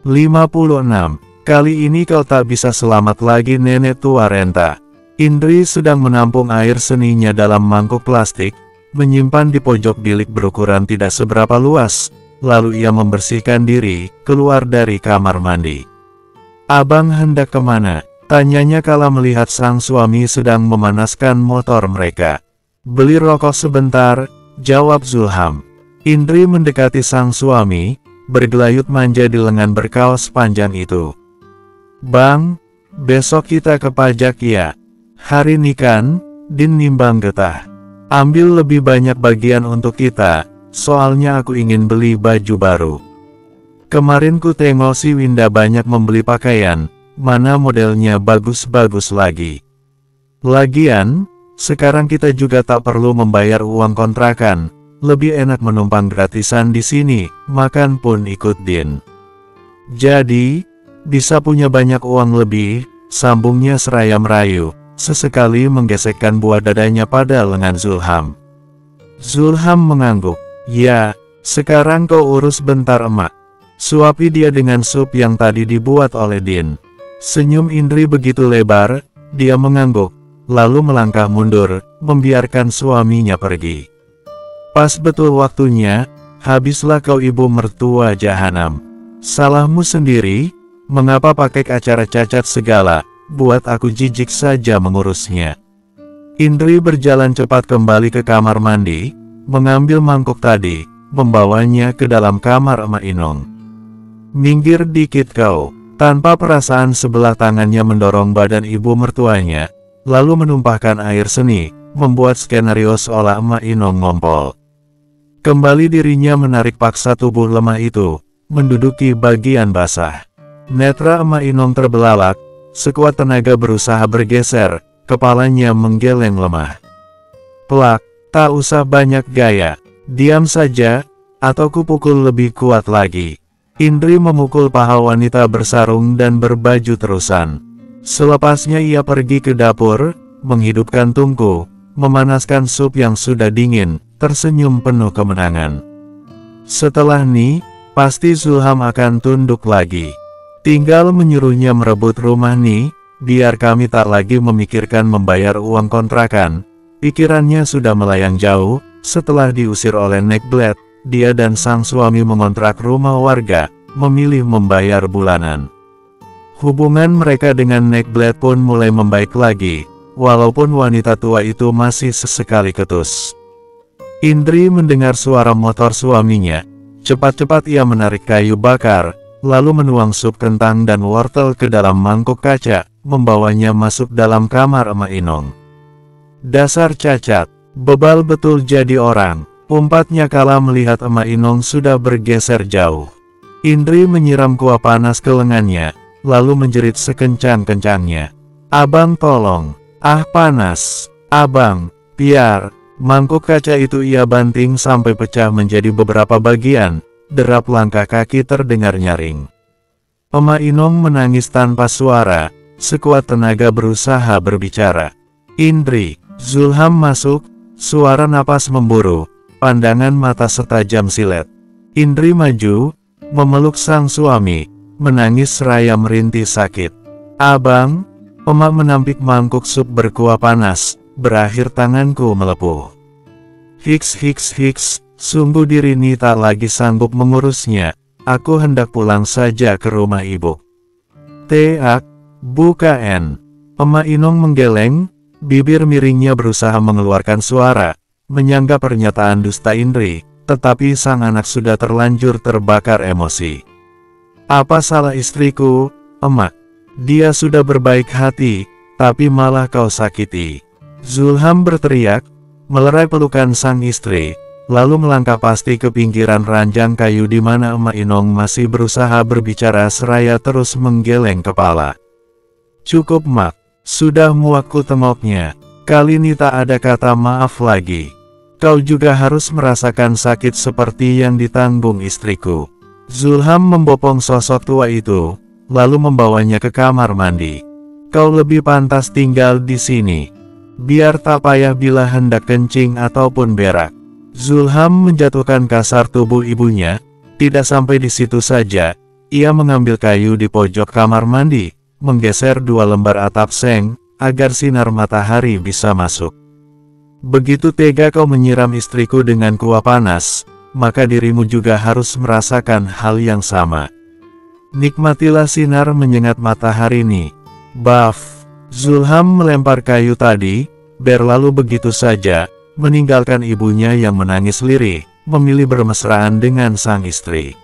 56. Kali ini kau tak bisa selamat lagi, nenek tua renta. Indri sedang menampung air seninya dalam mangkuk plastik, menyimpan di pojok bilik berukuran tidak seberapa luas, lalu ia membersihkan diri, keluar dari kamar mandi. Abang hendak kemana? Tanyanya kala melihat sang suami sedang memanaskan motor mereka. Beli rokok sebentar, jawab Zulham. Indri mendekati sang suami, bergelayut manja di lengan berkaos panjang itu. Bang, besok kita ke pajak ya. Hari ini kan, Din nimbang getah. Ambil lebih banyak bagian untuk kita, soalnya aku ingin beli baju baru. Kemarin ku tengok si Winda banyak membeli pakaian, mana modelnya bagus-bagus lagi. Lagian, sekarang kita juga tak perlu membayar uang kontrakan, lebih enak menumpang gratisan di sini, makan pun ikut Din. Jadi, bisa punya banyak uang lebih, sambungnya seraya merayu, sesekali menggesekkan buah dadanya pada lengan Zulham. Zulham mengangguk. Ya, sekarang kau urus bentar emak. Suapi dia dengan sup yang tadi dibuat oleh Din. Senyum Indri begitu lebar, dia mengangguk, lalu melangkah mundur, membiarkan suaminya pergi. Pas betul waktunya, habislah kau ibu mertua jahanam. Salahmu sendiri, mengapa pakai acara cacat segala, buat aku jijik saja mengurusnya. Indri berjalan cepat kembali ke kamar mandi, mengambil mangkuk tadi, membawanya ke dalam kamar emak Inong. Minggir dikit kau. Tanpa perasaan sebelah tangannya mendorong badan ibu mertuanya, lalu menumpahkan air seni, membuat skenario seolah emak Inong ngompol. Kembali dirinya menarik paksa tubuh lemah itu, menduduki bagian basah. Netra emak Inong terbelalak, sekuat tenaga berusaha bergeser, kepalanya menggeleng lemah. Plak, tak usah banyak gaya, diam saja, atau kupukul lebih kuat lagi. Indri memukul paha wanita bersarung dan berbaju terusan. Selepasnya ia pergi ke dapur, menghidupkan tungku, memanaskan sup yang sudah dingin, tersenyum penuh kemenangan. Setelah ini, pasti Zulham akan tunduk lagi. Tinggal menyuruhnya merebut rumah nih, biar kami tak lagi memikirkan membayar uang kontrakan. Pikirannya sudah melayang jauh, setelah diusir oleh Nekblad. Dia dan sang suami mengontrak rumah warga, memilih membayar bulanan. Hubungan mereka dengan Nekblad pun mulai membaik lagi, walaupun wanita tua itu masih sesekali ketus. Indri mendengar suara motor suaminya. Cepat-cepat ia menarik kayu bakar, lalu menuang sup kentang dan wortel ke dalam mangkuk kaca, membawanya masuk dalam kamar emak Inong. Dasar cacat, bebal betul jadi orang. Umpatnya kala melihat emak Inong sudah bergeser jauh. Indri menyiram kuah panas ke lengannya, lalu menjerit sekencang-kencangnya. Abang tolong, ah panas, abang, biar. Mangkuk kaca itu ia banting sampai pecah menjadi beberapa bagian, derap langkah kaki terdengar nyaring. Emak Inong menangis tanpa suara, sekuat tenaga berusaha berbicara. Indri, Zulham masuk, suara napas memburu. Pandangan mata setajam silet. Indri maju, memeluk sang suami, menangis seraya merintih sakit. Abang, emak menampik mangkuk sup berkuah panas, berakhir tanganku melepuh. Hiks, sungguh diri ini tak lagi sanggup mengurusnya, aku hendak pulang saja ke rumah ibu. Teak, bukan. Emak Inong menggeleng, bibir miringnya berusaha mengeluarkan suara. Menyangka pernyataan dusta Indri, tetapi sang anak sudah terlanjur terbakar emosi. Apa salah istriku, emak? Dia sudah berbaik hati, tapi malah kau sakiti. Zulham berteriak, melerai pelukan sang istri, lalu melangkah pasti ke pinggiran ranjang kayu di mana emak Inong masih berusaha berbicara seraya terus menggeleng kepala. Cukup mak, sudah muak ku tengoknya. Kali ini tak ada kata maaf lagi. Kau juga harus merasakan sakit seperti yang ditanggung istriku. Zulham membopong sosok tua itu, lalu membawanya ke kamar mandi. Kau lebih pantas tinggal di sini. Biar tak payah bila hendak kencing ataupun berak. Zulham menjatuhkan kasar tubuh ibunya. Tidak sampai di situ saja, Ia mengambil kayu di pojok kamar mandi, menggeser 2 lembar atap seng, agar sinar matahari bisa masuk. Begitu tega kau menyiram istriku dengan kuah panas, maka dirimu juga harus merasakan hal yang sama. Nikmatilah sinar menyengat matahari ini. Baf. Zulham melempar kayu tadi, berlalu begitu saja, meninggalkan ibunya yang menangis lirih, memilih bermesraan dengan sang istri.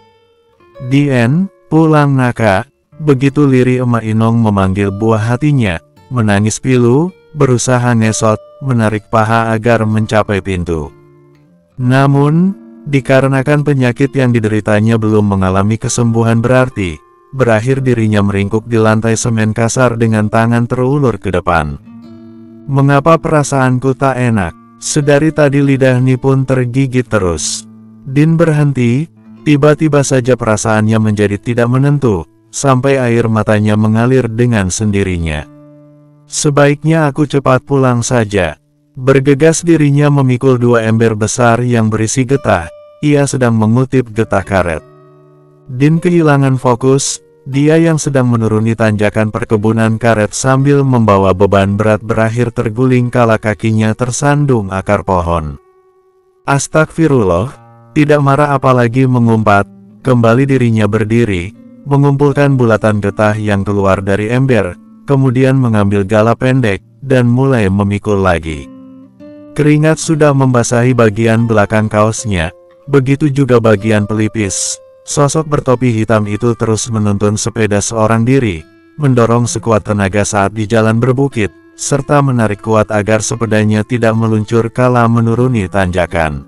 Dien, pulang Naka. Begitu lirih emak Inong memanggil buah hatinya, menangis pilu, berusaha ngesot, menarik paha agar mencapai pintu. Namun, dikarenakan penyakit yang dideritanya belum mengalami kesembuhan berarti, berakhir dirinya meringkuk di lantai semen kasar dengan tangan terulur ke depan. Mengapa perasaanku tak enak? Sedari tadi lidah Ni pun tergigit terus. Din berhenti, tiba-tiba saja perasaannya menjadi tidak menentu, sampai air matanya mengalir dengan sendirinya. Sebaiknya aku cepat pulang saja. Bergegas dirinya memikul 2 ember besar yang berisi getah, ia sedang mengutip getah karet. Din kehilangan fokus, dia yang sedang menuruni tanjakan perkebunan karet sambil membawa beban berat berakhir terguling kala kakinya tersandung akar pohon. Astagfirullah, tidak marah apalagi mengumpat, kembali dirinya berdiri, mengumpulkan bulatan getah yang keluar dari ember, kemudian mengambil gala pendek, dan mulai memikul lagi. Keringat sudah membasahi bagian belakang kaosnya, begitu juga bagian pelipis. Sosok bertopi hitam itu terus menuntun sepeda seorang diri, mendorong sekuat tenaga saat di jalan berbukit, serta menarik kuat agar sepedanya tidak meluncur kala menuruni tanjakan.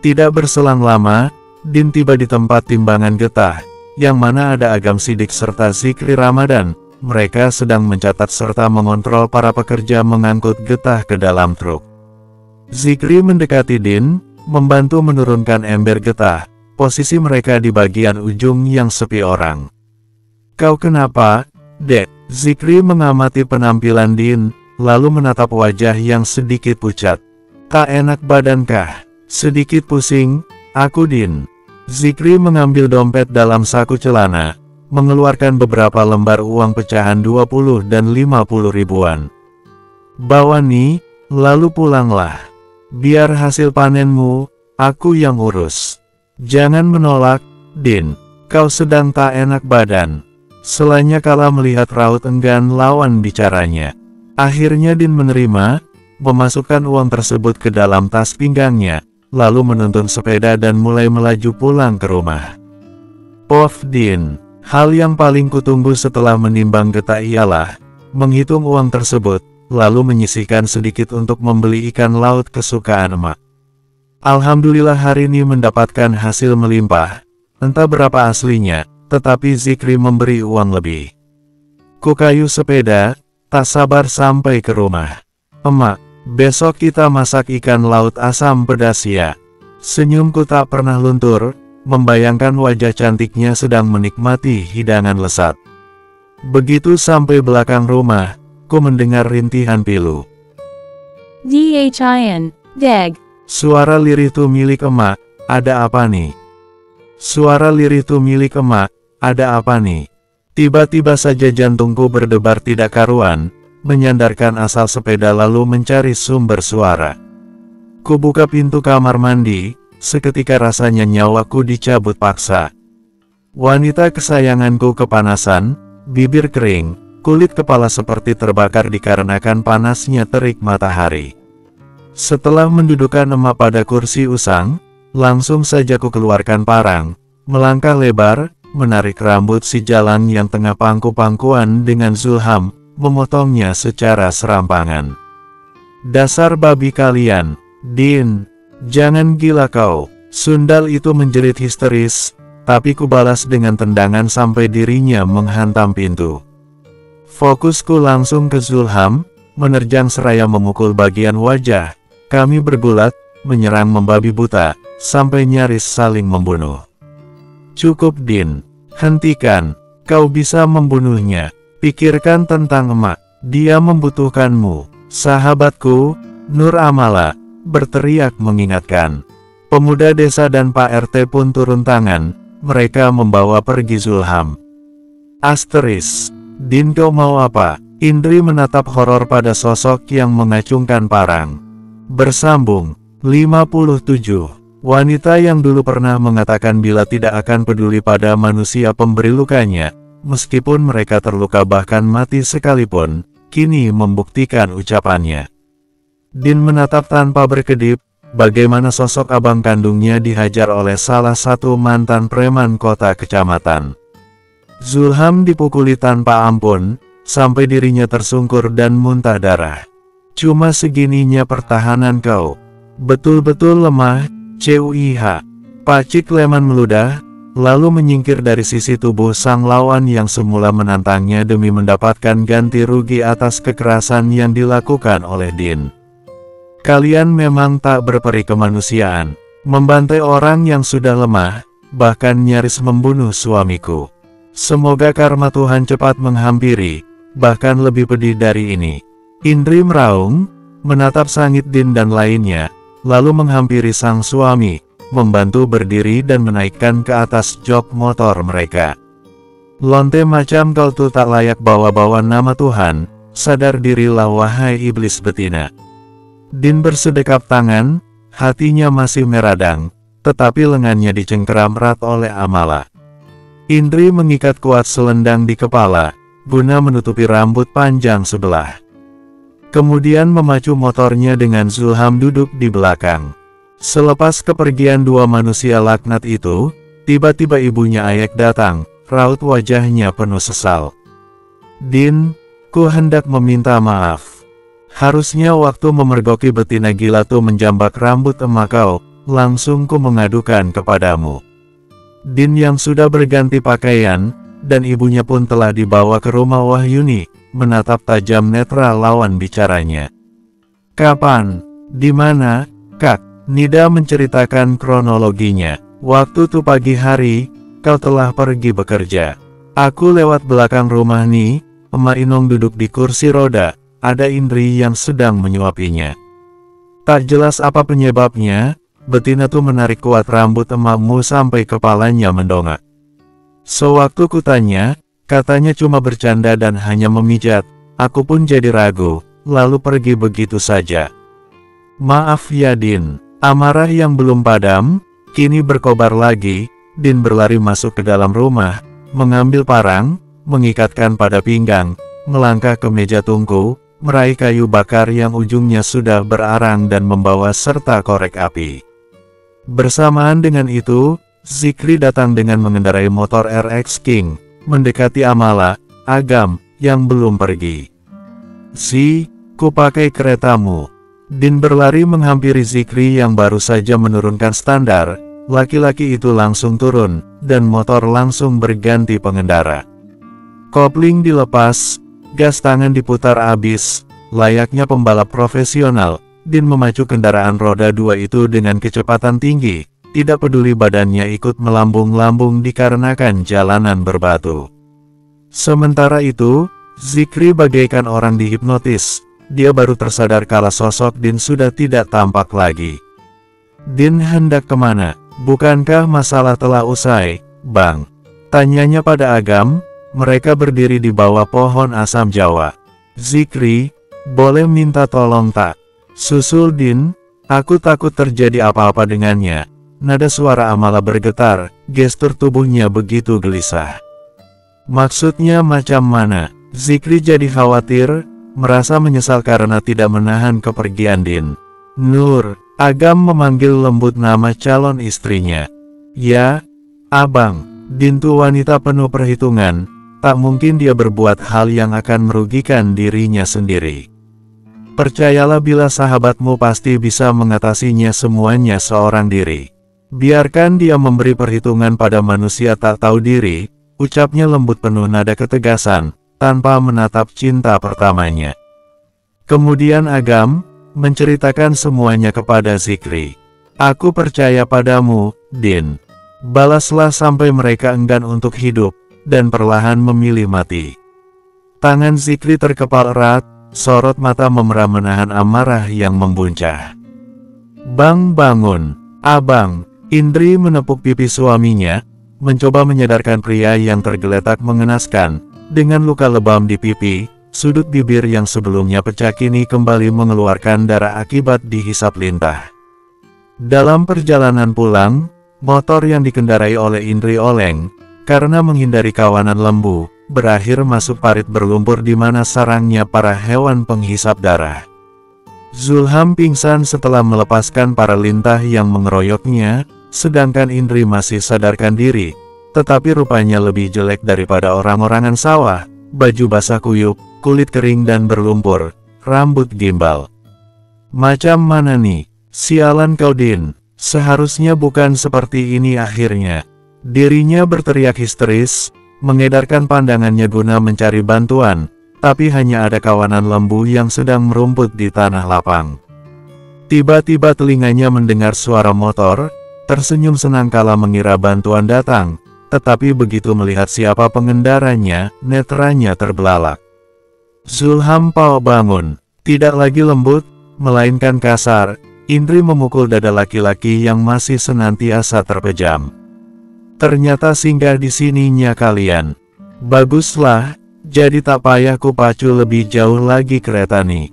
Tidak berselang lama, Din tiba di tempat timbangan getah, yang mana ada Agam Sidik serta Zikri Ramadan. Mereka sedang mencatat serta mengontrol para pekerja mengangkut getah ke dalam truk. Zikri mendekati Din, membantu menurunkan ember getah. Posisi mereka di bagian ujung yang sepi orang. Kau kenapa, Dek? Zikri mengamati penampilan Din, lalu menatap wajah yang sedikit pucat. Tak enak badankah? Sedikit pusing, aku Din. Zikri mengambil dompet dalam saku celana, mengeluarkan beberapa lembar uang pecahan 20 dan 50 ribuan. Bawa nih, lalu pulanglah. Biar hasil panenmu, aku yang urus. Jangan menolak, Din. Kau sedang tak enak badan. Selanya kala melihat raut enggan lawan bicaranya. Akhirnya Din menerima, memasukkan uang tersebut ke dalam tas pinggangnya, lalu menuntun sepeda dan mulai melaju pulang ke rumah. Pof Din. Hal yang paling kutunggu setelah menimbang getah ialah menghitung uang tersebut, lalu menyisihkan sedikit untuk membeli ikan laut kesukaan emak. Alhamdulillah hari ini mendapatkan hasil melimpah. Entah berapa aslinya, tetapi Zikri memberi uang lebih. Ku kayu sepeda, tak sabar sampai ke rumah. Emak, besok kita masak ikan laut asam pedas ya. Senyumku tak pernah luntur, membayangkan wajah cantiknya sedang menikmati hidangan lesat. Begitu sampai belakang rumah, ku mendengar rintihan pilu. Dhin, Deg. Suara lirih tuh milik emak, ada apa nih? Suara lirih tuh milik emak, ada apa nih? Tiba-tiba saja jantungku berdebar tidak karuan, menyandarkan asal sepeda lalu mencari sumber suara. Ku buka pintu kamar mandi, seketika rasanya nyawaku dicabut paksa. Wanita kesayanganku kepanasan, bibir kering, kulit kepala seperti terbakar dikarenakan panasnya terik matahari. Setelah mendudukkan emak pada kursi usang, langsung saja ku keluarkan parang, melangkah lebar, menarik rambut si Jalang yang tengah pangku-pangkuan dengan Zulham, memotongnya secara serampangan. Dasar babi kalian, Din, jangan gila kau. Sundal itu menjerit histeris, tapi ku balas dengan tendangan sampai dirinya menghantam pintu. Fokusku langsung ke Zulham, menerjang seraya memukul bagian wajah. Kami bergulat, menyerang membabi buta, sampai nyaris saling membunuh. Cukup Din, hentikan, kau bisa membunuhnya. Pikirkan tentang emak, dia membutuhkanmu. Sahabatku, Nur Amala, berteriak mengingatkan. Pemuda desa dan Pak RT pun turun tangan, mereka membawa pergi Zulham. Asteris. Din, kau mau apa? Indri menatap horor pada sosok yang mengacungkan parang. Bersambung. 57. Wanita yang dulu pernah mengatakan bila tidak akan peduli pada manusia pemberi lukanya, meskipun mereka terluka bahkan mati sekalipun, kini membuktikan ucapannya. Din menatap tanpa berkedip, bagaimana sosok abang kandungnya dihajar oleh salah satu mantan preman kota kecamatan. Zulham dipukuli tanpa ampun, sampai dirinya tersungkur dan muntah darah. Cuma segininya pertahanan kau. Betul-betul lemah, CUIH. Pacik Leman meludah, lalu menyingkir dari sisi tubuh sang lawan yang semula menantangnya demi mendapatkan ganti rugi atas kekerasan yang dilakukan oleh Din. Kalian memang tak berperi kemanusiaan, membantai orang yang sudah lemah, bahkan nyaris membunuh suamiku. Semoga karma Tuhan cepat menghampiri, bahkan lebih pedih dari ini. Indri meraung, menatap Sangit, Din dan lainnya, lalu menghampiri sang suami, membantu berdiri dan menaikkan ke atas jok motor mereka. Lonte macam kau tuh tak layak bawa-bawa nama Tuhan, sadar dirilah wahai iblis betina. Din bersedekap tangan, hatinya masih meradang, tetapi lengannya dicengkeram erat oleh Amala. Indri mengikat kuat selendang di kepala, guna menutupi rambut panjang sebelah. Kemudian memacu motornya dengan Zulham duduk di belakang. Selepas kepergian dua manusia laknat itu, tiba-tiba ibunya Ayek datang, raut wajahnya penuh sesal. Din, ku hendak meminta maaf. Harusnya waktu memergoki betina gila tuh menjambak rambut emak kau, langsung ku mengadukan kepadamu. Din yang sudah berganti pakaian, dan ibunya pun telah dibawa ke rumah Wahyuni, menatap tajam netra lawan bicaranya. Kapan? Di mana, Kak? Nida menceritakan kronologinya. Waktu tuh pagi hari, kau telah pergi bekerja. Aku lewat belakang rumah nih, emak Inong duduk di kursi roda, ada Indri yang sedang menyuapinya. Tak jelas apa penyebabnya, betina tuh menarik kuat rambut emakmu sampai kepalanya mendongak. Sewaktu kutanya, katanya cuma bercanda dan hanya memijat, aku pun jadi ragu, lalu pergi begitu saja. Maaf ya Din. Amarah yang belum padam, kini berkobar lagi. Din berlari masuk ke dalam rumah, mengambil parang, mengikatkan pada pinggang, melangkah ke meja tungku, meraih kayu bakar yang ujungnya sudah berarang dan membawa serta korek api. Bersamaan dengan itu, Zikri datang dengan mengendarai motor RX King, mendekati Amala, Agam, yang belum pergi. Ku pakai keretamu. Din berlari menghampiri Zikri yang baru saja menurunkan standar, laki-laki itu langsung turun, dan motor langsung berganti pengendara. Kopling dilepas, gas tangan diputar abis, layaknya pembalap profesional, Din memacu kendaraan roda dua itu dengan kecepatan tinggi. Tidak peduli badannya ikut melambung-lambung dikarenakan jalanan berbatu. Sementara itu, Zikri bagaikan orang dihipnotis. Dia baru tersadar kala sosok Din sudah tidak tampak lagi. Din hendak kemana? Bukankah masalah telah usai, Bang? Tanyanya pada Agam, mereka berdiri di bawah pohon asam Jawa. Zikri, boleh minta tolong tak? Susul Din, aku takut terjadi apa-apa dengannya. Nada suara Amala bergetar, gestur tubuhnya begitu gelisah. Maksudnya macam mana? Zikri jadi khawatir, merasa menyesal karena tidak menahan kepergian Din. Nur, Agam memanggil lembut nama calon istrinya. Ya, Abang, Din tuh wanita penuh perhitungan, tak mungkin dia berbuat hal yang akan merugikan dirinya sendiri. Percayalah bila sahabatmu pasti bisa mengatasinya semuanya seorang diri. Biarkan dia memberi perhitungan pada manusia tak tahu diri, ucapnya lembut penuh nada ketegasan, tanpa menatap cinta pertamanya. Kemudian Agam menceritakan semuanya kepada Zikri. Aku percaya padamu, Din. Balaslah sampai mereka enggan untuk hidup, dan perlahan memilih mati. Tangan Zikri terkepal erat, sorot mata memerah menahan amarah yang membuncah. Bang bangun, Abang. Indri menepuk pipi suaminya, mencoba menyadarkan pria yang tergeletak mengenaskan. Dengan luka lebam di pipi, sudut bibir yang sebelumnya pecah kini kembali mengeluarkan darah akibat dihisap lintah. Dalam perjalanan pulang, motor yang dikendarai oleh Indri oleng, karena menghindari kawanan lembu, berakhir masuk parit berlumpur di mana sarangnya para hewan penghisap darah. Zulham pingsan setelah melepaskan para lintah yang mengeroyoknya, sedangkan Indri masih sadarkan diri, tetapi rupanya lebih jelek daripada orang-orangan sawah, baju basah kuyup, kulit kering dan berlumpur, rambut gimbal. Macam mana nih? Sialan kau Din, seharusnya bukan seperti ini akhirnya. Dirinya berteriak histeris, mengedarkan pandangannya guna mencari bantuan, tapi hanya ada kawanan lembu yang sedang merumput di tanah lapang. Tiba-tiba telinganya mendengar suara motor, tersenyum senang kala mengira bantuan datang, tetapi begitu melihat siapa pengendaranya, netranya terbelalak. Zulham Pao bangun, tidak lagi lembut, melainkan kasar. Indri memukul dada laki-laki yang masih senantiasa terpejam. Ternyata singgah di sininya kalian. Baguslah, jadi tak payah kupacu lebih jauh lagi kereta nih.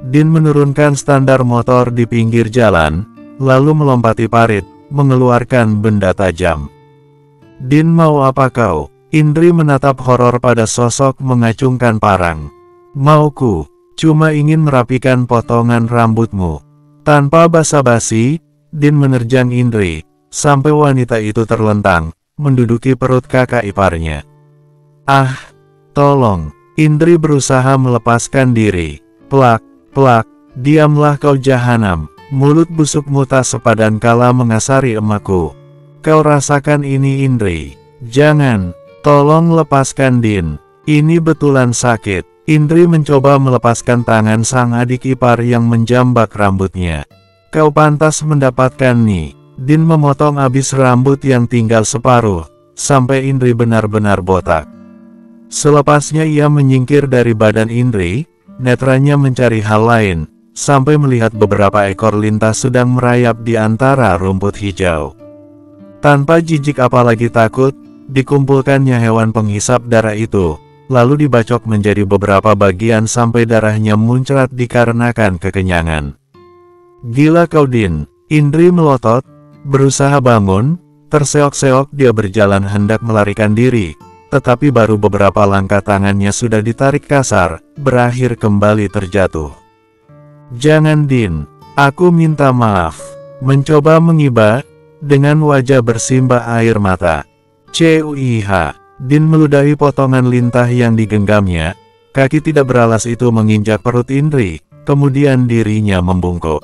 Din menurunkan standar motor di pinggir jalan, lalu melompati parit, mengeluarkan benda tajam. Din mau apa kau? Indri menatap horor pada sosok mengacungkan parang. Mauku, cuma ingin merapikan potongan rambutmu. Tanpa basa-basi, Din menerjang Indri, sampai wanita itu terlentang, menduduki perut kakak iparnya. Ah, tolong, Indri berusaha melepaskan diri. Plak, plak, diamlah kau jahanam, mulut busukmu tak sepadan kala mengasari emakku. Kau rasakan ini Indri, jangan, tolong lepaskan Din, ini betulan sakit. Indri mencoba melepaskan tangan sang adik ipar yang menjambak rambutnya. Kau pantas mendapatkan nih. Din memotong habis rambut yang tinggal separuh, sampai Indri benar-benar botak. Selepasnya ia menyingkir dari badan Indri, netranya mencari hal lain, sampai melihat beberapa ekor lintah sedang merayap di antara rumput hijau. Tanpa jijik apalagi takut, dikumpulkannya hewan penghisap darah itu, lalu dibacok menjadi beberapa bagian sampai darahnya muncrat dikarenakan kekenyangan. Gila kau Din, Indri melotot, berusaha bangun, terseok-seok dia berjalan hendak melarikan diri, tetapi baru beberapa langkah tangannya sudah ditarik kasar, berakhir kembali terjatuh. Jangan Din, aku minta maaf. Mencoba mengiba, dengan wajah bersimbah air mata. Cuiha. Din meludahi potongan lintah yang digenggamnya, kaki tidak beralas itu menginjak perut Indri, kemudian dirinya membungkuk.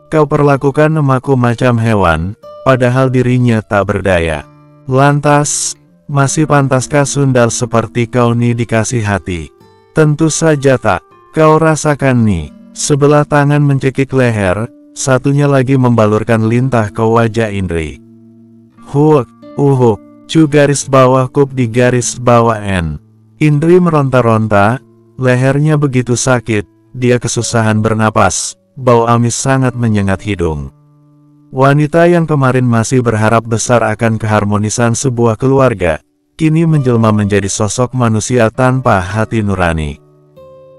Kau perlakukan emakku macam hewan, padahal dirinya tak berdaya. Lantas, masih pantaskah sundal seperti kau nih dikasih hati? Tentu saja tak, kau rasakan nih, sebelah tangan mencekik leher, satunya lagi membalurkan lintah ke wajah Indri. Huuk, uhuk. Cu garis bawah kup di garis bawah N. Indri meronta-ronta, lehernya begitu sakit, dia kesusahan bernapas, bau amis sangat menyengat hidung. Wanita yang kemarin masih berharap besar akan keharmonisan sebuah keluarga, kini menjelma menjadi sosok manusia tanpa hati nurani.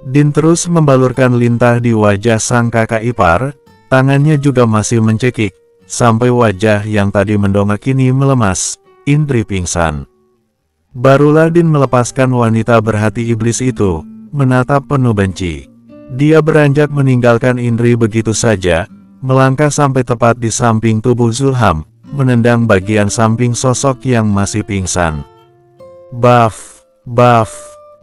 Din terus membalurkan lintah di wajah sang kakak ipar, tangannya juga masih mencekik, sampai wajah yang tadi mendongak kini melemas. Indri pingsan. Barulah Din melepaskan wanita berhati iblis itu, menatap penuh benci. Dia beranjak meninggalkan Indri begitu saja, melangkah sampai tepat di samping tubuh Zulham, menendang bagian samping sosok yang masih pingsan. Baf, baf,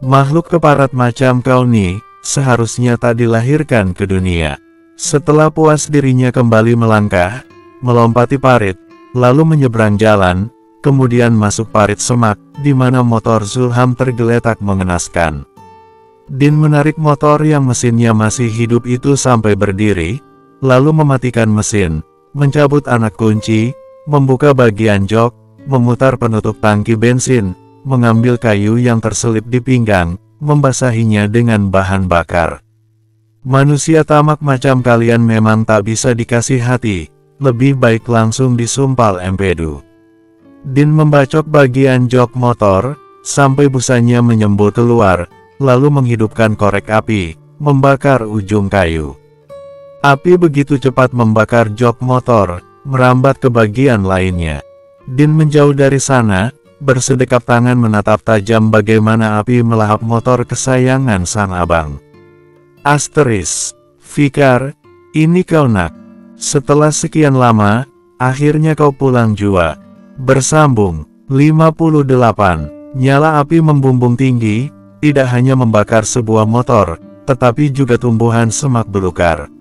makhluk keparat macam kau nih, seharusnya tak dilahirkan ke dunia. Setelah puas dirinya kembali melangkah, melompati parit, lalu menyeberang jalan, kemudian masuk parit semak, di mana motor Zulham tergeletak mengenaskan. Din menarik motor yang mesinnya masih hidup itu sampai berdiri, lalu mematikan mesin, mencabut anak kunci, membuka bagian jok, memutar penutup tangki bensin, mengambil kayu yang terselip di pinggang, membasahinya dengan bahan bakar. Manusia tamak macam kalian memang tak bisa dikasih hati, lebih baik langsung disumpal empedu. Din membacok bagian jok motor, sampai busanya menyembul keluar, lalu menghidupkan korek api, membakar ujung kayu. Api begitu cepat membakar jok motor, merambat ke bagian lainnya. Din menjauh dari sana, bersedekap tangan menatap tajam bagaimana api melahap motor kesayangan sang abang. Asteris, Fikar, ini kau nak. Setelah sekian lama, akhirnya kau pulang juga. Bersambung, 58. Nyala api membumbung tinggi, tidak hanya membakar sebuah motor, tetapi juga tumbuhan semak belukar.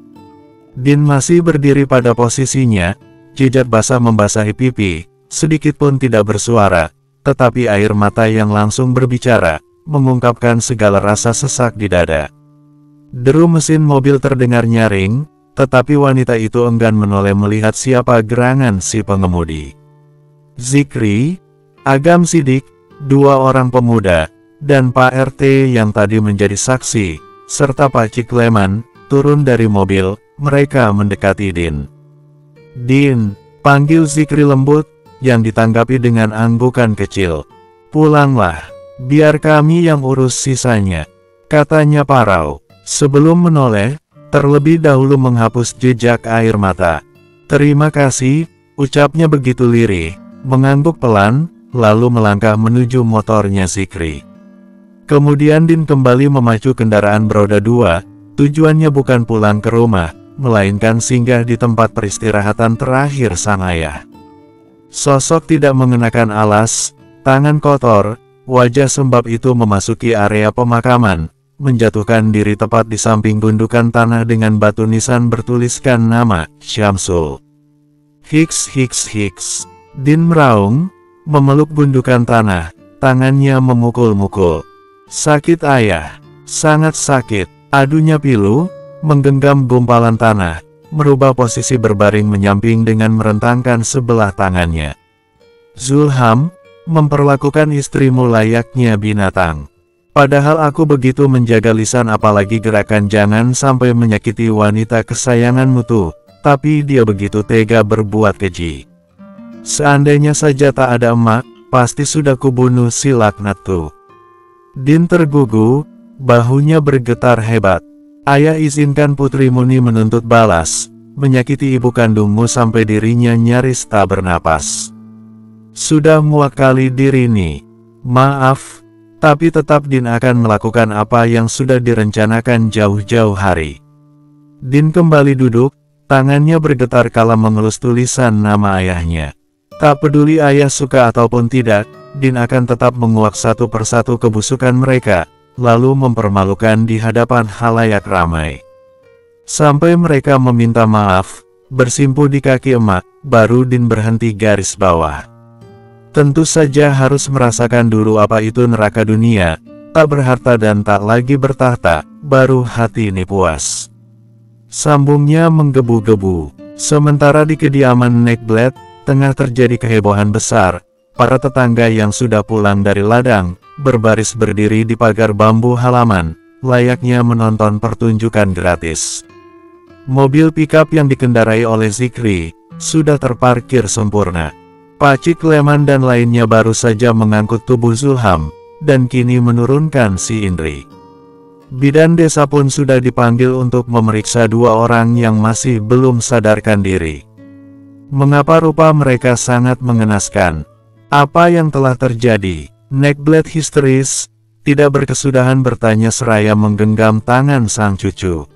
Din masih berdiri pada posisinya, jidat basah membasahi pipi, sedikitpun tidak bersuara, tetapi air mata yang langsung berbicara, mengungkapkan segala rasa sesak di dada. Deru mesin mobil terdengar nyaring, tetapi wanita itu enggan menoleh melihat siapa gerangan si pengemudi. Zikri, Agam Sidik, dua orang pemuda, dan Pak RT yang tadi menjadi saksi, serta Pak Cikleman, turun dari mobil, mereka mendekati Din. Din, panggil Zikri lembut, yang ditanggapi dengan anggukan kecil. Pulanglah, biar kami yang urus sisanya, katanya parau. Sebelum menoleh, terlebih dahulu menghapus jejak air mata. Terima kasih, ucapnya begitu lirih, mengangguk pelan, lalu melangkah menuju motornya Zikri. Kemudian Din kembali memacu kendaraan beroda dua, tujuannya bukan pulang ke rumah, melainkan singgah di tempat peristirahatan terakhir sang ayah. Sosok tidak mengenakan alas, tangan kotor, wajah sembab itu memasuki area pemakaman, menjatuhkan diri tepat di samping gundukan tanah dengan batu nisan bertuliskan nama, Syamsul. Hiks. Din meraung, memeluk gundukan tanah, tangannya memukul-mukul. Sakit ayah, sangat sakit, adunya pilu, menggenggam gumpalan tanah, merubah posisi berbaring menyamping dengan merentangkan sebelah tangannya. Zulham, memperlakukan istrimu layaknya binatang. Padahal aku begitu menjaga lisan apalagi gerakan jangan sampai menyakiti wanita kesayanganmu tuh, tapi dia begitu tega berbuat keji. Seandainya saja tak ada emak, pasti sudah kubunuh si laknat tuh. Din tergugu, bahunya bergetar hebat. Ayah izinkan Putri Muni menuntut balas, menyakiti ibu kandungmu sampai dirinya nyaris tak bernapas. Sudah muak kali diri nih. Maaf. Tapi tetap Din akan melakukan apa yang sudah direncanakan jauh-jauh hari. Din kembali duduk, tangannya bergetar kala mengelus tulisan nama ayahnya. Tak peduli ayah suka ataupun tidak, Din akan tetap menguak satu persatu kebusukan mereka, lalu mempermalukan di hadapan halayak ramai. Sampai mereka meminta maaf, bersimpuh di kaki emak, baru Din berhenti garis bawah. Tentu saja harus merasakan dulu apa itu neraka dunia, tak berharta dan tak lagi bertahta, baru hati ini puas. Sambungnya menggebu-gebu. Sementara di kediaman Neckblade, tengah terjadi kehebohan besar, para tetangga yang sudah pulang dari ladang, berbaris berdiri di pagar bambu halaman, layaknya menonton pertunjukan gratis. Mobil pickup yang dikendarai oleh Zikri, sudah terparkir sempurna. Pak Cikleman dan lainnya baru saja mengangkut tubuh Zulham, dan kini menurunkan si Indri. Bidan desa pun sudah dipanggil untuk memeriksa dua orang yang masih belum sadarkan diri. Mengapa rupa mereka sangat mengenaskan? Apa yang telah terjadi? Neckblade histeris, tidak berkesudahan bertanya seraya menggenggam tangan sang cucu.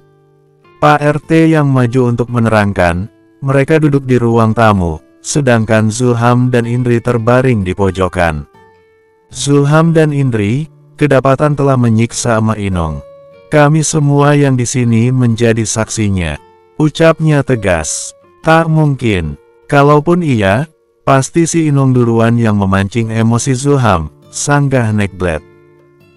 Pak RT yang maju untuk menerangkan, mereka duduk di ruang tamu, sedangkan Zulham dan Indri terbaring di pojokan. Zulham dan Indri, kedapatan telah menyiksa Emak Inong. Kami semua yang di sini menjadi saksinya, ucapnya tegas. Tak mungkin, kalaupun iya, pasti si Inong duluan yang memancing emosi Zulham, sanggah Neckblade.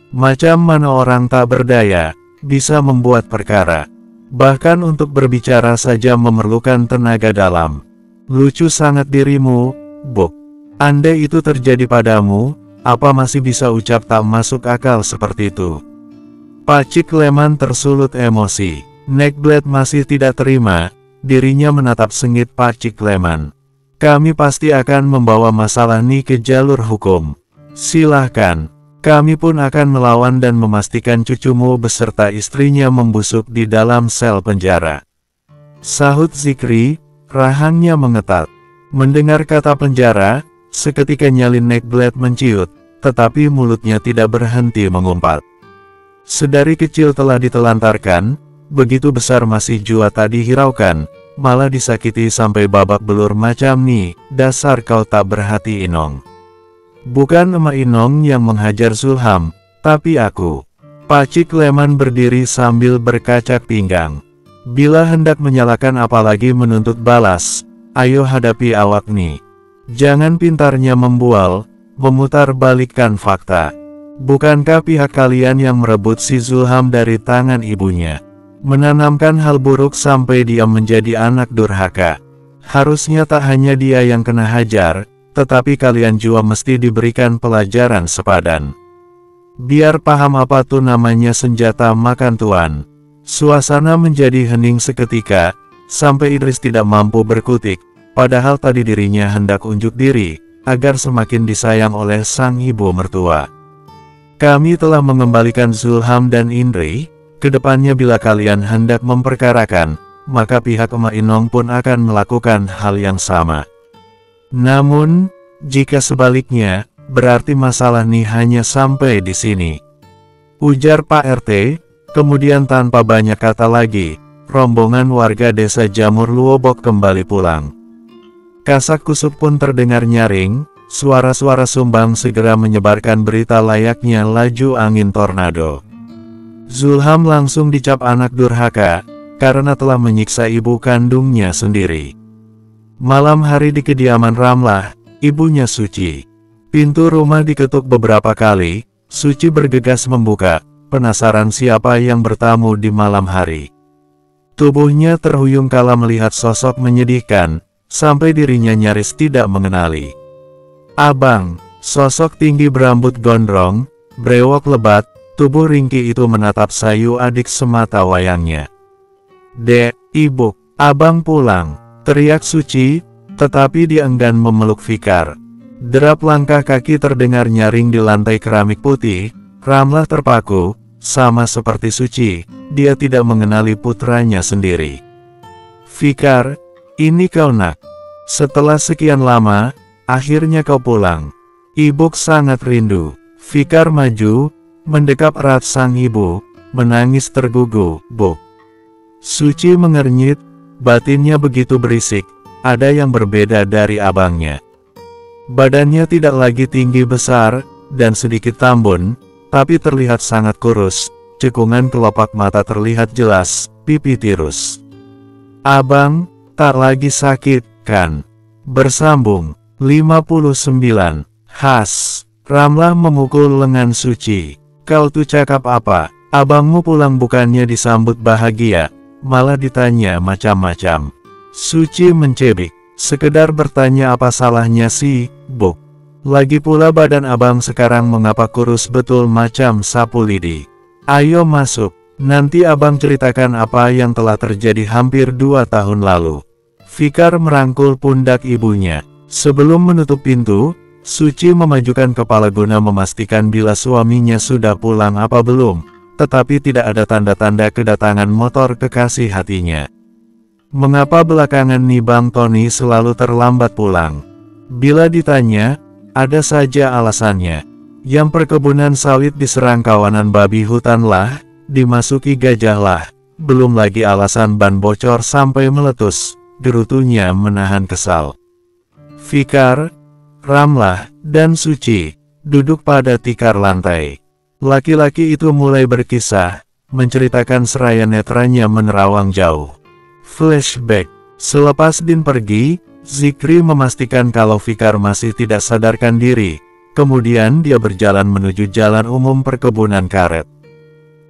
Macam mana orang tak berdaya, bisa membuat perkara. Bahkan untuk berbicara saja memerlukan tenaga dalam. Lucu sangat dirimu, Buk. Andai itu terjadi padamu, apa masih bisa ucap tak masuk akal seperti itu? Pak Cikleman tersulut emosi. Neckblade masih tidak terima, dirinya menatap sengit Pak Cikleman. Kami pasti akan membawa masalah ini ke jalur hukum. Silahkan. Kami pun akan melawan dan memastikan cucumu beserta istrinya membusuk di dalam sel penjara. Sahut Zikri, rahangnya mengetat. Mendengar kata penjara, seketika nyalin Neckblade menciut, tetapi mulutnya tidak berhenti mengumpat. Sedari kecil telah ditelantarkan, begitu besar masih jua tak dihiraukan, malah disakiti sampai babak belur macam nih, dasar kau tak berhati Inong. Bukan emak Inong yang menghajar Zulham, tapi aku. Pak Leman berdiri sambil berkacak pinggang. Bila hendak menyalahkan apalagi menuntut balas, ayo hadapi awak nih. Jangan pintarnya membual, memutar balikkan fakta. Bukankah pihak kalian yang merebut si Zulham dari tangan ibunya? Menanamkan hal buruk sampai dia menjadi anak durhaka. Harusnya tak hanya dia yang kena hajar, tetapi kalian juga mesti diberikan pelajaran sepadan. Biar paham apa tuh namanya senjata makan tuan. Suasana menjadi hening seketika, sampai Idris tidak mampu berkutik, padahal tadi dirinya hendak unjuk diri, agar semakin disayang oleh sang ibu mertua. Kami telah mengembalikan Zulham dan Indri, kedepannya bila kalian hendak memperkarakan, maka pihak emak Inong pun akan melakukan hal yang sama. Namun, jika sebaliknya, berarti masalah ini hanya sampai di sini. Ujar Pak RT, kemudian tanpa banyak kata lagi, rombongan warga desa Jamur Luobok kembali pulang. Kasak kusuk pun terdengar nyaring, suara-suara sumbang segera menyebarkan berita layaknya laju angin tornado. Zulham langsung dicap anak durhaka, karena telah menyiksa ibu kandungnya sendiri. Malam hari di kediaman Ramlah, ibunya Suci. Pintu rumah diketuk beberapa kali, Suci bergegas membuka, penasaran siapa yang bertamu di malam hari. Tubuhnya terhuyung kala melihat sosok menyedihkan, sampai dirinya nyaris tidak mengenali. Abang, sosok tinggi berambut gondrong, brewok lebat, tubuh ringkih itu menatap sayu adik semata wayangnya. Dek, ibu, abang pulang. Teriak Suci, tetapi dia enggan memeluk Fikar. Derap langkah kaki terdengar nyaring di lantai keramik putih. Ramlah terpaku, sama seperti Suci, dia tidak mengenali putranya sendiri. Fikar, ini kau nak. Setelah sekian lama, akhirnya kau pulang. Ibu sangat rindu. Fikar maju, mendekap erat sang ibu, menangis tergugu. Bu. Suci mengernyit. Batinnya begitu berisik, ada yang berbeda dari abangnya. Badannya tidak lagi tinggi besar, dan sedikit tambun, tapi terlihat sangat kurus, cekungan kelopak mata terlihat jelas, pipi tirus. Abang, tak lagi sakit, kan? Bersambung, 59, khas, Ramlah memukul lengan Suci. Kau tuh cakap apa? Abangmu pulang bukannya disambut bahagia, malah ditanya macam-macam. Suci mencebik, sekedar bertanya apa salahnya sih, Bu. Lagi pula badan abang sekarang mengapa kurus betul macam sapu lidi. Ayo masuk, nanti abang ceritakan apa yang telah terjadi hampir 2 tahun lalu. Fikar merangkul pundak ibunya. Sebelum menutup pintu, Suci memajukan kepala guna memastikan bila suaminya sudah pulang apa belum. Tetapi tidak ada tanda-tanda kedatangan motor kekasih hatinya. Mengapa belakangan nih Bang Tony selalu terlambat pulang? Bila ditanya, ada saja alasannya. Yang perkebunan sawit diserang kawanan babi hutan lah, dimasuki gajah lah, belum lagi alasan ban bocor sampai meletus, gerutunya menahan kesal. Fikar, Ramlah, dan Suci, duduk pada tikar lantai. Laki-laki itu mulai berkisah, menceritakan seraya netranya menerawang jauh. Flashback. Selepas Din pergi, Zikri memastikan kalau Fikar masih tidak sadarkan diri, kemudian dia berjalan menuju jalan umum perkebunan karet.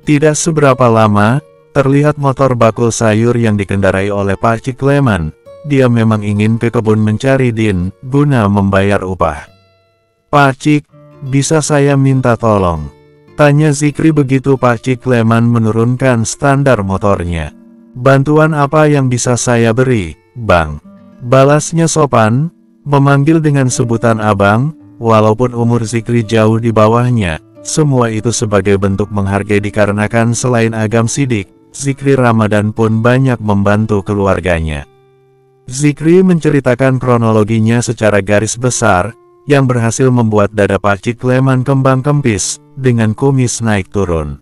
Tidak seberapa lama, terlihat motor bakul sayur yang dikendarai oleh Pak Leman. Dia memang ingin ke kebun mencari Din, guna membayar upah. Pak Cik, bisa saya minta tolong? Tanya Zikri begitu Pak Leman menurunkan standar motornya. Bantuan apa yang bisa saya beri, Bang? Balasnya sopan, Memanggil dengan sebutan abang, walaupun umur Zikri jauh di bawahnya, semua itu sebagai bentuk menghargai dikarenakan selain Agam Sidik, Zikri Ramadan pun banyak membantu keluarganya. Zikri menceritakan kronologinya secara garis besar, yang berhasil membuat dada Pakcik Kleman kembang kempis, dengan kumis naik turun.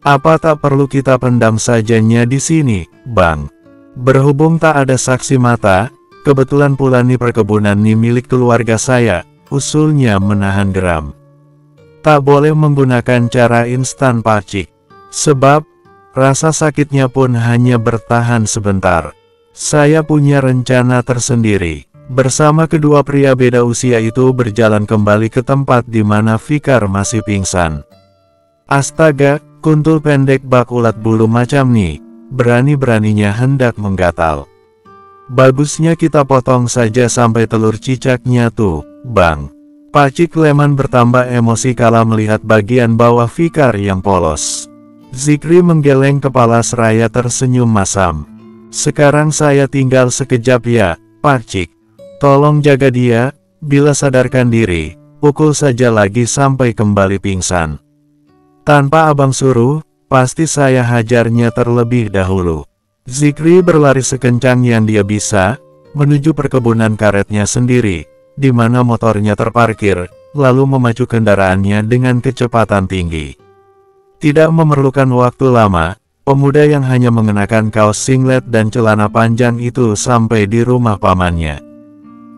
Apa tak perlu kita pendam sajanya di sini, Bang? Berhubung tak ada saksi mata, kebetulan pula nih perkebunan nih milik keluarga saya, usulnya menahan geram. Tak boleh menggunakan cara instan Pakcik, sebab rasa sakitnya pun hanya bertahan sebentar. Saya punya rencana tersendiri. Bersama kedua pria beda usia itu berjalan kembali ke tempat di mana Fikar masih pingsan. Astaga, kuntul pendek bak ulat bulu macam nih, berani-beraninya hendak menggatal. Bagusnya kita potong saja sampai telur cicaknya tuh, Bang. Pakcik Kleman bertambah emosi kala melihat bagian bawah Fikar yang polos. Zikri menggeleng kepala seraya tersenyum masam. Sekarang saya tinggal sekejap ya, Pakcik. Tolong jaga dia, bila sadarkan diri, pukul saja lagi sampai kembali pingsan. Tanpa abang suruh, pasti saya hajarnya terlebih dahulu. Zikri berlari sekencang yang dia bisa, menuju perkebunan karetnya sendiri, di mana motornya terparkir, lalu memacu kendaraannya dengan kecepatan tinggi. Tidak memerlukan waktu lama, pemuda yang hanya mengenakan kaos singlet dan celana panjang itu sampai di rumah pamannya.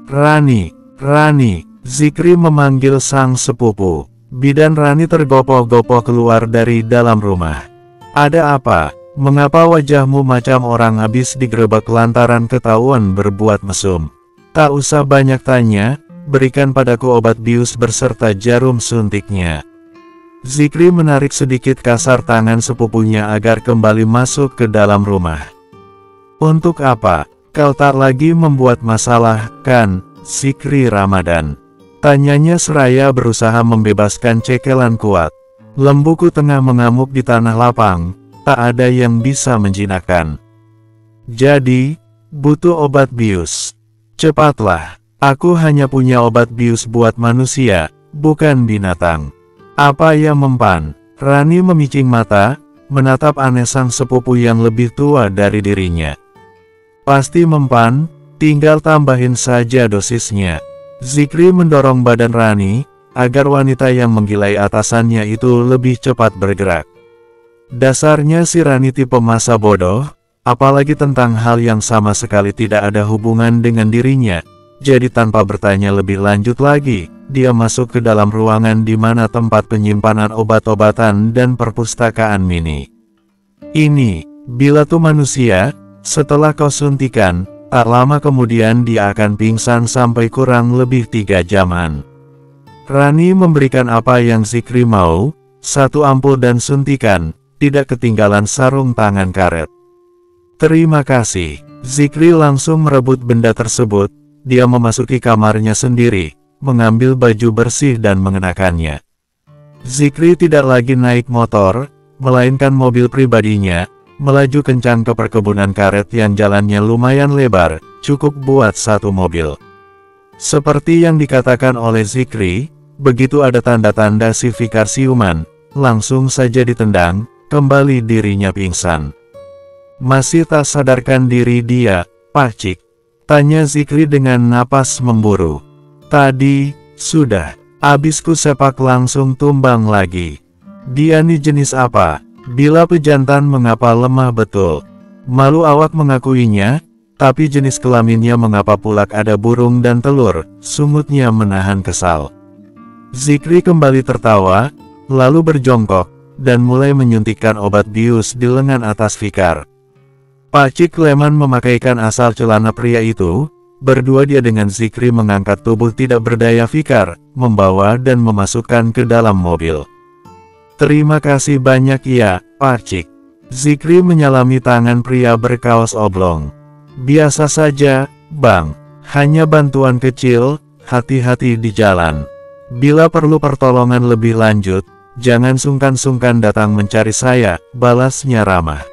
Rani, Rani, Zikri memanggil sang sepupu. Bidan Rani tergopoh-gopoh keluar dari dalam rumah. Ada apa? Mengapa wajahmu macam orang habis digerebek lantaran ketahuan berbuat mesum? Tak usah banyak tanya, berikan padaku obat bius berserta jarum suntiknya. Zikri menarik sedikit kasar tangan sepupunya agar kembali masuk ke dalam rumah. Untuk apa? Kau tak lagi membuat masalah, kan, Zikri Ramadan? Tanyanya seraya berusaha membebaskan cekelan kuat. Lembuku tengah mengamuk di tanah lapang, tak ada yang bisa menjinakkan. Jadi, butuh obat bius. Cepatlah, aku hanya punya obat bius buat manusia, bukan binatang. Apa yang mempan? Rani memicing mata, menatap aneh sang sepupu yang lebih tua dari dirinya. Pasti mempan, tinggal tambahin saja dosisnya. Zikri mendorong badan Rani, agar wanita yang menggilai atasannya itu lebih cepat bergerak. Dasarnya si Rani tipe masa bodoh, apalagi tentang hal yang sama sekali tidak ada hubungan dengan dirinya. Jadi tanpa bertanya lebih lanjut lagi, dia masuk ke dalam ruangan di mana tempat penyimpanan obat-obatan dan perpustakaan mini. Ini, bila tuh manusia, setelah kau suntikan, tak lama kemudian dia akan pingsan sampai kurang lebih 3 jaman. Rani memberikan apa yang Zikri mau, 1 ampul dan suntikan, tidak ketinggalan sarung tangan karet. Terima kasih. Zikri langsung merebut benda tersebut. Dia memasuki kamarnya sendiri, mengambil baju bersih dan mengenakannya. Zikri tidak lagi naik motor, melainkan mobil pribadinya, melaju kencang ke perkebunan karet yang jalannya lumayan lebar, cukup buat 1 mobil. Seperti yang dikatakan oleh Zikri, begitu ada tanda-tanda si Fikar siuman, langsung saja ditendang, kembali dirinya pingsan. Masih tak sadarkan diri dia, Pakcik? Tanya Zikri dengan napas memburu. Tadi, sudah, abisku sepak langsung tumbang lagi. Dia nih jenis apa? Bila pejantan mengapa lemah betul? Malu awak mengakuinya, tapi jenis kelaminnya mengapa pulak ada burung dan telur, sumutnya menahan kesal. Zikri kembali tertawa, lalu berjongkok, dan mulai menyuntikkan obat bius di lengan atas Fikar. Pakcik Kleman memakaikan asal celana pria itu, berdua dia dengan Zikri mengangkat tubuh tidak berdaya Fikar, membawa dan memasukkan ke dalam mobil. Terima kasih banyak ya, Pakcik. Zikri menyalami tangan pria berkaos oblong. Biasa saja, Bang. Hanya bantuan kecil, hati-hati di jalan. Bila perlu pertolongan lebih lanjut, jangan sungkan-sungkan datang mencari saya, balasnya ramah.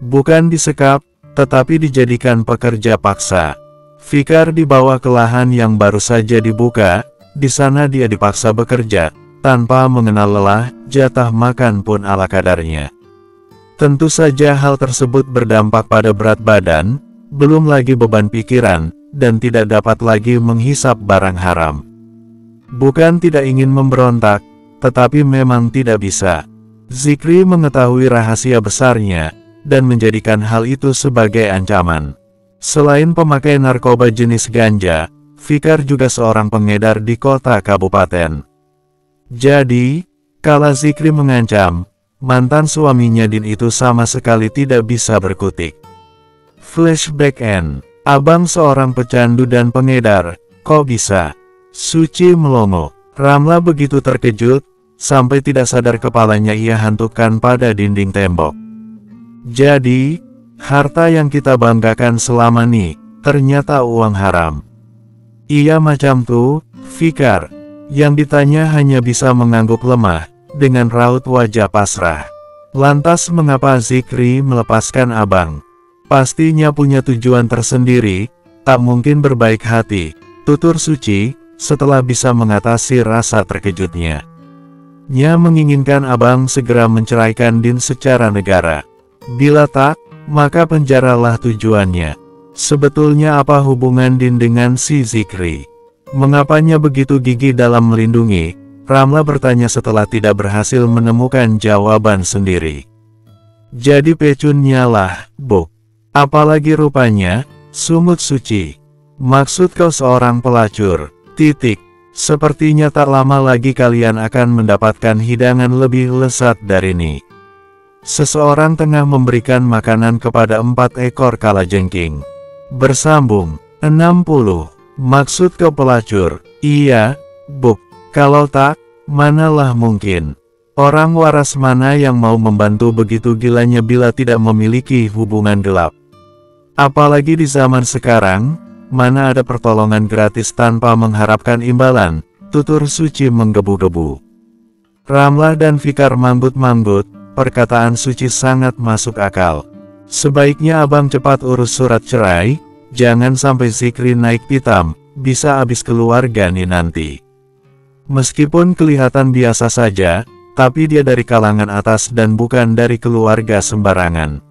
Bukan disekap, tetapi dijadikan pekerja paksa. Fikar dibawa ke lahan yang baru saja dibuka. Di sana dia dipaksa bekerja, tanpa mengenal lelah, jatah makan pun ala kadarnya. Tentu saja hal tersebut berdampak pada berat badan, belum lagi beban pikiran, dan tidak dapat lagi menghisap barang haram. Bukan tidak ingin memberontak, tetapi memang tidak bisa. Zikri mengetahui rahasia besarnya, dan menjadikan hal itu sebagai ancaman. Selain pemakai narkoba jenis ganja, Fikar juga seorang pengedar di kota kabupaten. Jadi, kala Zikri mengancam, mantan suaminya Din itu sama sekali tidak bisa berkutik. Flashback N. Abang seorang pecandu dan pengedar, kok bisa? Suci melongo. Ramla begitu terkejut, sampai tidak sadar kepalanya ia hantukkan pada dinding tembok. Jadi, harta yang kita banggakan selama ini, ternyata uang haram. Iya macam tuh, Fikar. Yang ditanya hanya bisa mengangguk lemah, dengan raut wajah pasrah. Lantas mengapa Zikri melepaskan abang? Pastinya punya tujuan tersendiri, tak mungkin berbaik hati, tutur Suci, setelah bisa mengatasi rasa terkejutnya. Nya menginginkan abang segera menceraikan Din secara negara. Bila tak, maka penjaralah tujuannya. Sebetulnya apa hubungan Din dengan si Zikri? Mengapanya begitu gigih dalam melindungi? Ramla bertanya setelah tidak berhasil menemukan jawaban sendiri. Jadi pecunnya lah, Buk. Apalagi rupanya, sungut Suci. Maksud kau seorang pelacur, titik. Sepertinya tak lama lagi kalian akan mendapatkan hidangan lebih lezat dari ini. Seseorang tengah memberikan makanan kepada 4 ekor kalajengking. Bersambung, 60. Maksud kau pelacur? Iya, Buk. Kalau tak, manalah mungkin. Orang waras mana yang mau membantu begitu gilanya bila tidak memiliki hubungan gelap? Apalagi di zaman sekarang, mana ada pertolongan gratis tanpa mengharapkan imbalan, tutur Suci menggebu-gebu. Ramlah dan Fikar manggut-manggut, perkataan Suci sangat masuk akal. Sebaiknya abang cepat urus surat cerai, jangan sampai Zikri naik pitam, bisa habis keluarga nih nanti. Meskipun kelihatan biasa saja, tapi dia dari kalangan atas dan bukan dari keluarga sembarangan.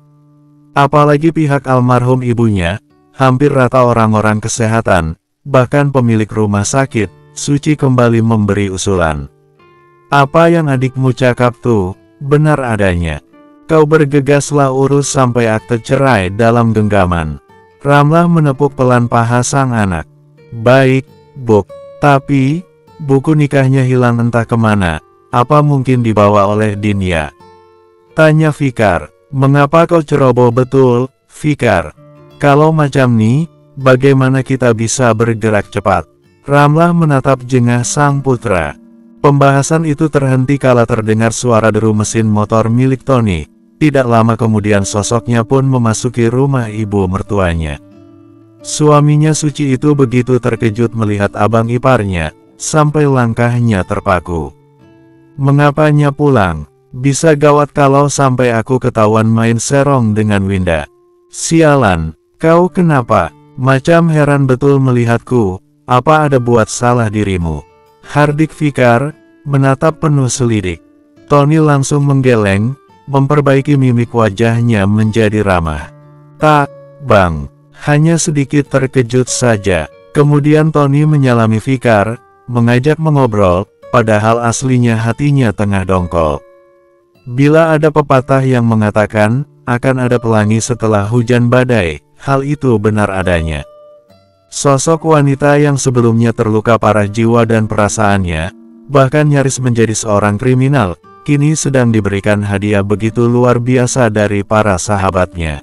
Apalagi pihak almarhum ibunya, hampir rata orang-orang kesehatan, bahkan pemilik rumah sakit. Suci kembali memberi usulan. Apa yang adikmu cakap tuh, benar adanya. Kau bergegaslah urus sampai akte cerai dalam genggaman. Ramlah menepuk pelan paha sang anak. Baik, Buk. Tapi, buku nikahnya hilang entah kemana. Apa mungkin dibawa oleh Dinya? Tanya Fikar. Mengapa kau ceroboh betul, Fikar? Kalau macam nih, bagaimana kita bisa bergerak cepat? Ramlah menatap jengah sang putra. Pembahasan itu terhenti kala terdengar suara deru mesin motor milik Tony. Tidak lama kemudian sosoknya pun memasuki rumah ibu mertuanya. Suaminya Suci itu begitu terkejut melihat abang iparnya, sampai langkahnya terpaku. Mengapanya pulang? Bisa gawat kalau sampai aku ketahuan main serong dengan Winda. Sialan, kau kenapa? Macam heran betul melihatku, apa ada buat salah dirimu? Hardik Fikar, menatap penuh selidik. Tony langsung menggeleng, memperbaiki mimik wajahnya menjadi ramah. Tak, Bang, hanya sedikit terkejut saja. Kemudian Tony menyalami Fikar, mengajak mengobrol, padahal aslinya hatinya tengah dongkol. Bila ada pepatah yang mengatakan, akan ada pelangi setelah hujan badai, hal itu benar adanya. Sosok wanita yang sebelumnya terluka parah jiwa dan perasaannya, bahkan nyaris menjadi seorang kriminal, kini sedang diberikan hadiah begitu luar biasa dari para sahabatnya.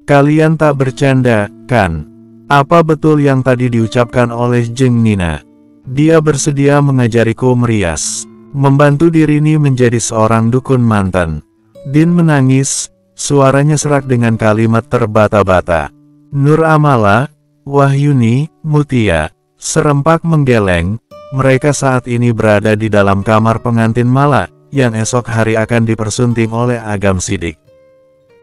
Kalian tak bercanda, kan? Apa betul yang tadi diucapkan oleh Jeng Nina? Dia bersedia mengajariku merias, membantu Dirini menjadi seorang dukun mantan. Din menangis, suaranya serak dengan kalimat terbata-bata. Nur Amala, Wahyuni, Mutia, serempak menggeleng. Mereka saat ini berada di dalam kamar pengantin Mala, yang esok hari akan dipersunting oleh Agam Sidik.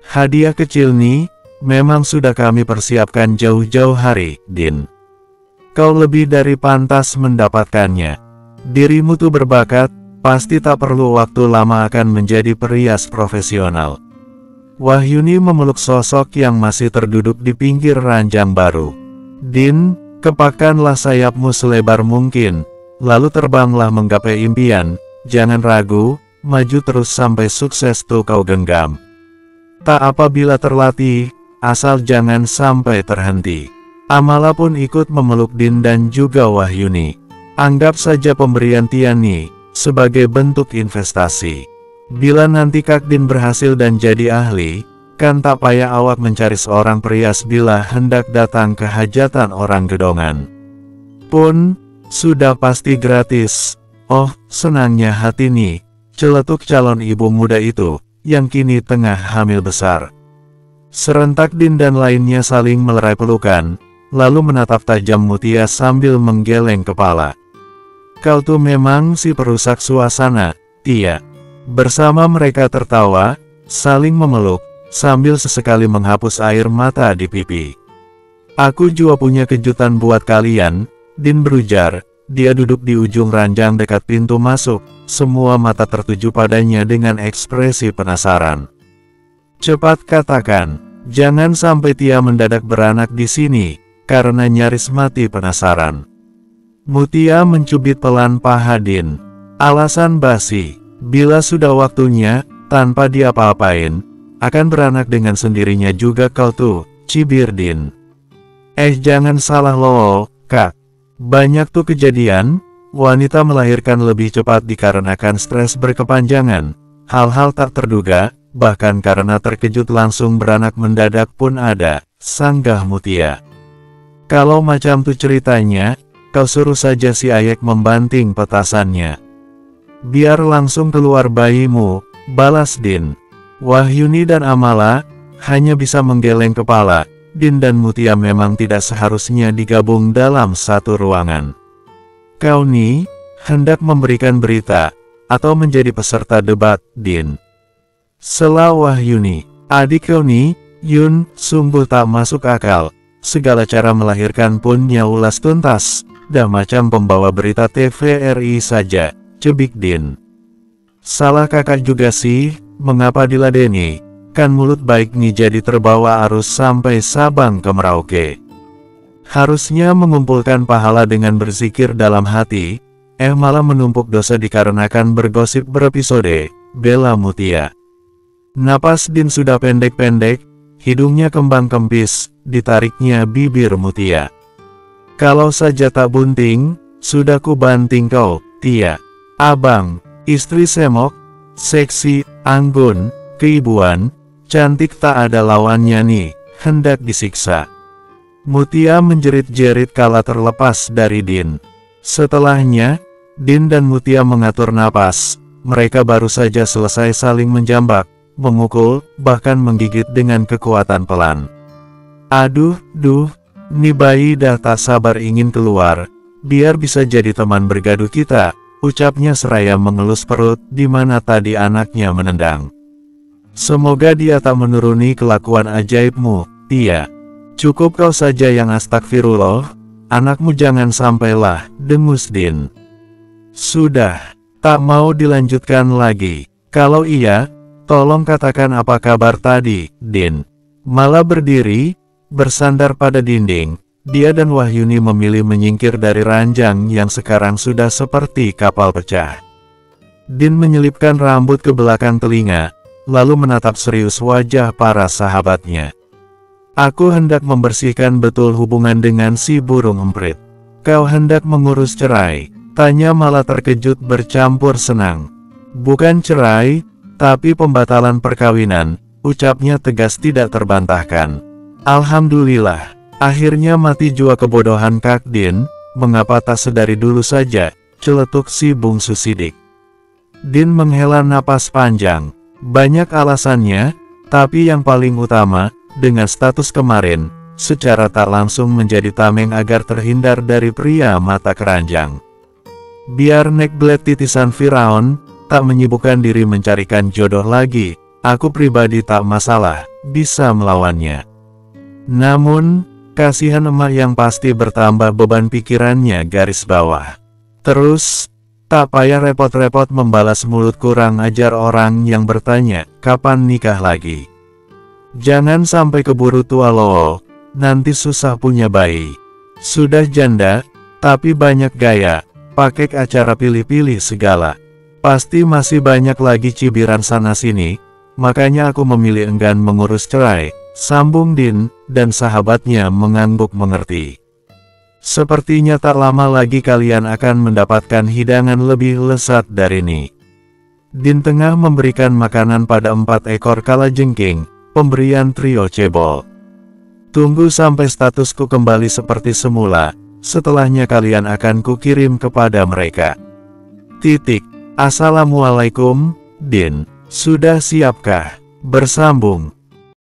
Hadiah kecil nih, memang sudah kami persiapkan jauh-jauh hari, Din. Kau lebih dari pantas mendapatkannya. Dirimu tuh berbakat, pasti tak perlu waktu lama akan menjadi perias profesional. Wahyuni memeluk sosok yang masih terduduk di pinggir ranjang baru. Din, kepakkanlah sayapmu selebar mungkin, lalu terbanglah menggapai impian, jangan ragu, maju terus sampai sukses tuh kau genggam. Tak apabila terlatih, asal jangan sampai terhenti. Amala pun ikut memeluk Din dan juga Wahyuni. Anggap saja pemberian Tiani sebagai bentuk investasi. Bila nanti Kak Din berhasil dan jadi ahli, kan tak payah awak mencari seorang perias bila hendak datang ke hajatan orang gedongan. Pun, sudah pasti gratis. Oh, senangnya hati nih, celetuk calon ibu muda itu, yang kini tengah hamil besar. Serentak Din dan lainnya saling melerai pelukan, lalu menatap tajam Mutia sambil menggeleng kepala. Kau tuh memang si perusak suasana, Tia. Bersama mereka tertawa, saling memeluk, sambil sesekali menghapus air mata di pipi. Aku juga punya kejutan buat kalian, Din berujar. Dia duduk di ujung ranjang dekat pintu masuk, semua mata tertuju padanya dengan ekspresi penasaran. Cepat katakan, jangan sampai Tia mendadak beranak di sini, karena nyaris mati penasaran. Mutia mencubit pelan paha Din. Alasan basi. Bila sudah waktunya, tanpa diapa-apain, akan beranak dengan sendirinya juga kau tuh, cibir Din. Jangan salah loh, Kak. Banyak tuh kejadian, wanita melahirkan lebih cepat dikarenakan stres berkepanjangan, hal-hal tak terduga, bahkan karena terkejut langsung beranak mendadak pun ada, sanggah Mutia. Kalau macam tuh ceritanya, kau suruh saja si Ayek membanting petasannya. Biar langsung keluar bayimu, balas Din. Wahyuni dan Amala hanya bisa menggeleng kepala. Din dan Mutia memang tidak seharusnya digabung dalam satu ruangan. Kau nih, hendak memberikan berita, atau menjadi peserta debat, Din? Sela Wahyuni, adik kau nih, Yun, sungguh tak masuk akal. Segala cara melahirkan pun ulas tuntas, dah macam pembawa berita TVRI saja. Cebik Din. Salah kakak juga sih, mengapa diladeni? Kan mulut baik nih jadi terbawa arus sampai Sabang ke Merauke. Harusnya mengumpulkan pahala dengan berzikir dalam hati, malah menumpuk dosa dikarenakan bergosip berepisode, bela Mutia. Napas Din sudah pendek-pendek, hidungnya kembang kempis, ditariknya bibir Mutia. Kalau saja tak bunting, sudah ku banting kau, Tia. Abang, istri semok, seksi, anggun, keibuan, cantik tak ada lawannya nih, hendak disiksa. Mutia menjerit-jerit kala terlepas dari Din. Setelahnya, Din dan Mutia mengatur napas, mereka baru saja selesai saling menjambak, memukul, bahkan menggigit dengan kekuatan pelan. Aduh, nih bayi dah tak sabar ingin keluar, biar bisa jadi teman bergaduh kita. Ucapnya seraya mengelus perut, di mana tadi anaknya menendang. Semoga dia tak menuruni kelakuan ajaibmu, Tia. Cukup kau saja yang astagfirullah, anakmu jangan sampailah, dengus Din. Sudah, tak mau dilanjutkan lagi. Kalau iya, tolong katakan apa kabar tadi, Din. Malah berdiri, bersandar pada dinding. Dia dan Wahyuni memilih menyingkir dari ranjang yang sekarang sudah seperti kapal pecah. Din menyelipkan rambut ke belakang telinga, lalu menatap serius wajah para sahabatnya. Aku hendak membersihkan betul hubungan dengan si burung emprit. Kau hendak mengurus cerai? Tanya malah terkejut bercampur senang. Bukan cerai, tapi pembatalan perkawinan, ucapnya tegas tidak terbantahkan. Alhamdulillah. Akhirnya mati jua kebodohan Kak Din, mengapa tak sedari dulu saja, celetuk si bungsu sidik. Din menghela napas panjang. Banyak alasannya, tapi yang paling utama, dengan status kemarin, secara tak langsung menjadi tameng agar terhindar dari pria mata keranjang. Biar nekblet titisan Firaun, tak menyibukkan diri mencarikan jodoh lagi, aku pribadi tak masalah, bisa melawannya. Namun, kasihan emak yang pasti bertambah beban pikirannya garis bawah. Terus, tak payah repot-repot membalas mulut kurang ajar orang yang bertanya, kapan nikah lagi? Jangan sampai keburu tua loh, nanti susah punya bayi. Sudah janda, tapi banyak gaya, pakai acara pilih-pilih segala. Pasti masih banyak lagi cibiran sana-sini, makanya aku memilih enggan mengurus cerai, sambung Din, dan sahabatnya mengangguk mengerti. Sepertinya tak lama lagi kalian akan mendapatkan hidangan lebih lezat dari ini. Din tengah memberikan makanan pada 4 ekor kalajengking, pemberian trio cebol. Tunggu sampai statusku kembali seperti semula, setelahnya kalian akan kukirim kepada mereka. Titik. Assalamualaikum, Din. Sudah siapkah? Bersambung.